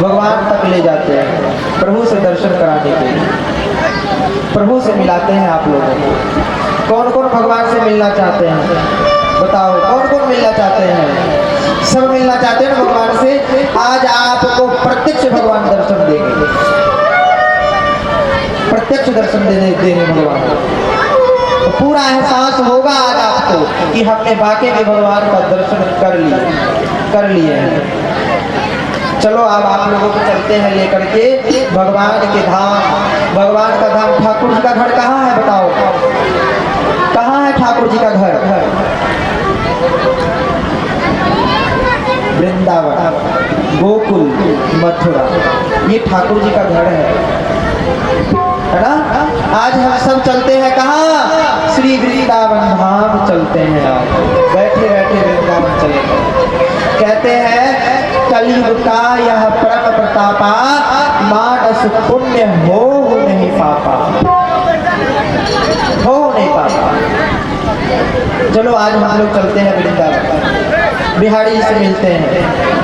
भगवान तक ले जाते हैं प्रभु से दर्शन कराने के लिए, प्रभु से मिलाते हैं आप लोगों को। कौन कौन भगवान से मिलना चाहते हैं? बताओ कौन कौन मिलना चाहते हैं? सब मिलना चाहते हैं भगवान से। आज आपको प्रत्यक्ष भगवान दर्शन देंगे, प्रत्यक्ष दर्शन देने भगवान तो पूरा एहसास होगा आज आपको कि हमने वाकई में भगवान का दर्शन कर लिए हैं। चलो अब आप लोगों को चलते हैं लेकर के भगवान के धाम। भगवान का धाम, ठाकुर जी का घर कहाँ है बताओ? कहाँ है ठाकुर जी का घर? वृंदावन, गोकुल, मथुरा, ये ठाकुर जी का घर है ना। आज हम सब चलते हैं कहाँ? श्री वृंदावन धाम चलते हैं। आप बैठे बैठे वृंदावन चलेंगे। कहते हैं कलयुग का यह परम प्रतापा, मानस पुण्य हो नहीं पापा, हो नहीं पापा। चलो आज हम लोग चलते हैं वृंदावन, बिहारी जी से मिलते हैं।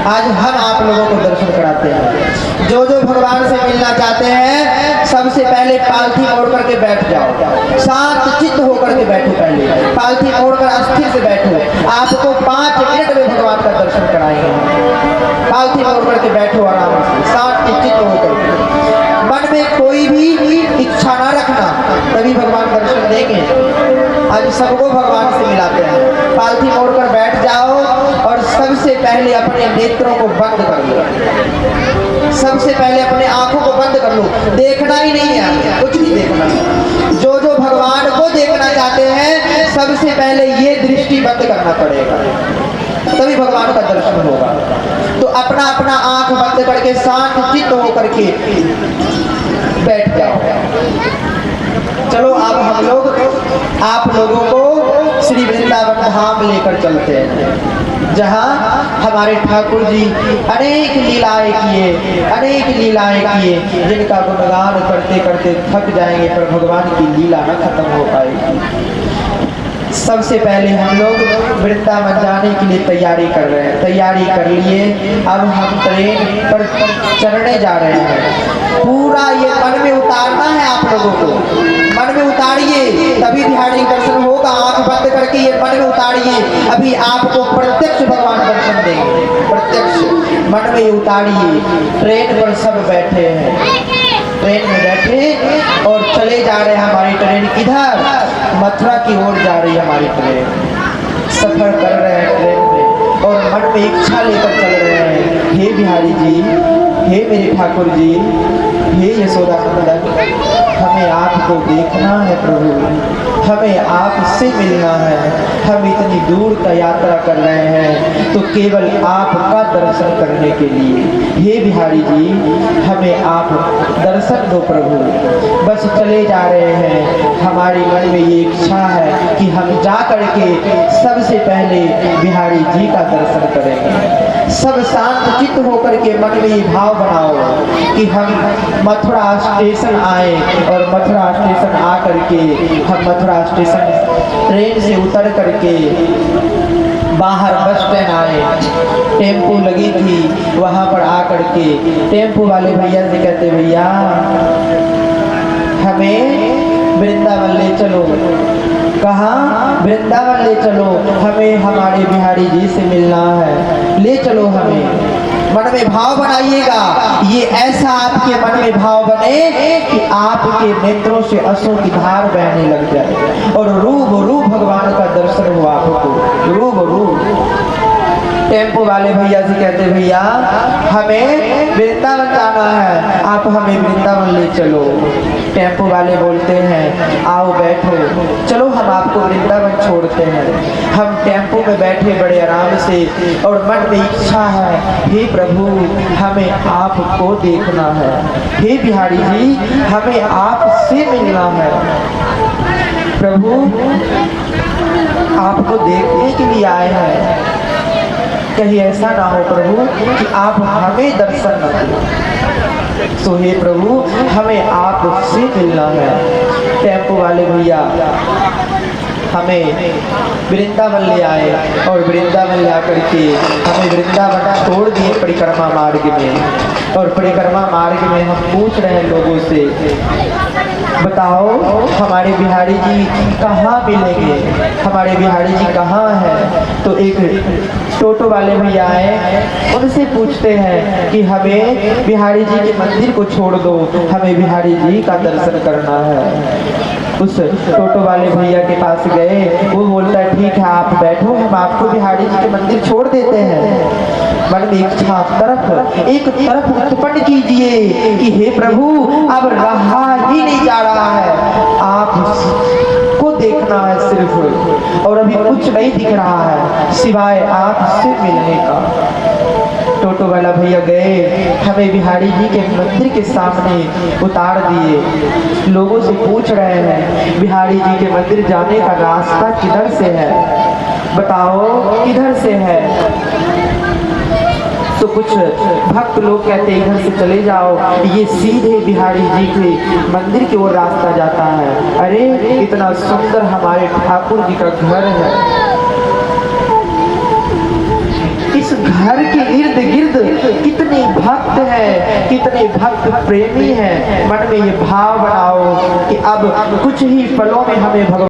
आज हम आप लोगों को दर्शन कराते हैं। जो जो भगवान से मिलना चाहते हैं सबसे पहले पालथी मोड़ करके बैठ जाओ, शांत चित्त होकर के बैठो। पहले पालथी मोड़ कर अस्थिर से बैठो। आपको 5 मिनट में भगवान का दर्शन कराएंगे। पालथी मोड़ करके बैठो आराम से, शांत चित्त होकर। मन में कोई भी इच्छा ना रखना, तभी भगवान दर्शन देंगे। आज सबको भगवान से मिलाते हैं। पालथी मोड़ कर बैठ जाओ और सबसे पहले अपने नेत्रों को बंद कर लो। सबसे पहले अपने आंखों को बंद कर लो। देखना ही नहीं है, कुछ नहीं देखना। जो जो भगवान को देखना चाहते हैं सबसे पहले ये दृष्टि बंद करना पड़ेगा, तभी भगवान का दर्शन होगा। तो अपना अपना आंख बंद करके शांत चित्त होकर के बैठ जाओ। चलो अब हम लोग आप लोगों को श्री वृंदावन धाम लेकर चलते हैं, जहाँ हमारे ठाकुर जी अनेक लीलाएं किए, अनेक लीलाएं किए, जिनका गुणगान करते करते थक जाएंगे पर भगवान की लीला न खत्म हो पाएगी। सबसे पहले हम लोग वृंदावन जाने के लिए तैयारी कर रहे हैं। तैयारी कर लिए, अब हम ट्रेन पर चढ़ने जा रहे हैं। पूरा ये मन में उतारना है आप लोगों को, मन में उतारिए तभी बिहारी दर्शन होगा। आंख बंद करके ये मन में उतारिए, अभी आपको प्रत्यक्ष भगवान दर्शन देंगे। प्रत्यक्ष मन में उतारिए। ट्रेन पर सब बैठे हैं, ट्रेन में बैठे और चले जा रहे हैं। हमारी ट्रेन किधर? मथुरा की ओर जा रही है हमारी ट्रेन। सफर कर रहे हैं ट्रेन में और मन में इच्छा लेकर चल रहे हैं, हे बिहारी जी, हे मेरे ठाकुर जी, हे यशोदा नंदन, हमें आपको देखना है प्रभु, हमें आपसे मिलना है। हम इतनी दूर का यात्रा कर रहे हैं तो केवल आपका दर्शन करने के लिए। हे बिहारी जी, हमें आप दर्शन दो प्रभु। बस चले जा रहे हैं, हमारे मन में ये इच्छा है कि हम जा करके सबसे पहले बिहारी जी का दर्शन करेंगे। सब शांत चित्त होकर के मन में ये भाव बनाओ कि हम मथुरा स्टेशन आए और मथुरा स्टेशन आ करके हम मथुरा स्टेशन ट्रेन से उतर करके बाहर बस स्टैंड आए। टेम्पो लगी थी, वहाँ पर आ करके टेम्पो वाले भैया से कहते, भैया हमें वृंदावन ले चलो। कहाँ? वृंदावन ले चलो, हमें हमारे बिहारी जी से मिलना है, ले चलो हमें। मन में भाव बनाइएगा, ये ऐसा आपके मन में भाव बने कि आपके नेत्रों से अश्रु की धार बहने लग जाए और रूबरू भगवान का दर्शन हो आपको, रूबरू। टेम्पो वाले भैया से कहते, भैया हमें वृंदावन जाना है, आप हमें वृंदावन ले चलो। टेम्पो वाले बोलते हैं, आओ बैठो, चलो हम आपको वृंदावन छोड़ते हैं। हम टेम्पो में बैठे बड़े आराम से और मन में इच्छा है, हे प्रभु हमें आपको देखना है, हे बिहारी जी हमें आपसे मिलना है। प्रभु आपको देखने के लिए आए हैं, कहीं ऐसा ना हो प्रभु कि आप हमें दर्शन न दें। तो हे प्रभु हमें आपसे मिलना है। टेम्पो वाले भैया हमें वृंदावन ले आए और वृंदावन ले आकर के हमें वृंदावन छोड़ दिए परिक्रमा मार्ग में। और परिक्रमा मार्ग में हम पूछ रहे हैं लोगों से, बताओ हमारे बिहारी जी कहाँ मिलेंगे, हमारे बिहारी जी कहाँ हैं? तो एक टोटो वाले भैया आए, उनसे पूछते हैं कि हमें बिहारी जी के मंदिर को छोड़ दो, हमें बिहारी जी का दर्शन करना है। उस टोटो वाले भैया के पास गए, वो बोलता है ठीक है आप बैठो, हम आपको बिहारी जी के मंदिर छोड़ देते हैं। मन में इच्छा एक तरफ उत्पन्न कीजिए कि हे प्रभु अब रहा ही नहीं जा रहा है, आप को देखना है सिर्फ, और अभी कुछ नहीं दिख रहा है सिवाय आपसे मिलने का। टोटो वाला भैया गए, हमें बिहारी जी के मंदिर के सामने उतार दिए। लोगों से पूछ रहे हैं बिहारी जी के मंदिर जाने का रास्ता किधर से है, बताओ किधर से है? तो कुछ भक्त लोग कहते हैं इधर से चले जाओ, ये सीधे बिहारी जी के मंदिर की ओर रास्ता जाता है। अरे इतना सुंदर हमारे ठाकुर जी का घर है, इस घर के इर्द गिर्द कितने भक्त हैं, कितने भक्त प्रेमी हैं। मन में ये भाव बनाओ कि अब कुछ ही पलों में हमें भगवान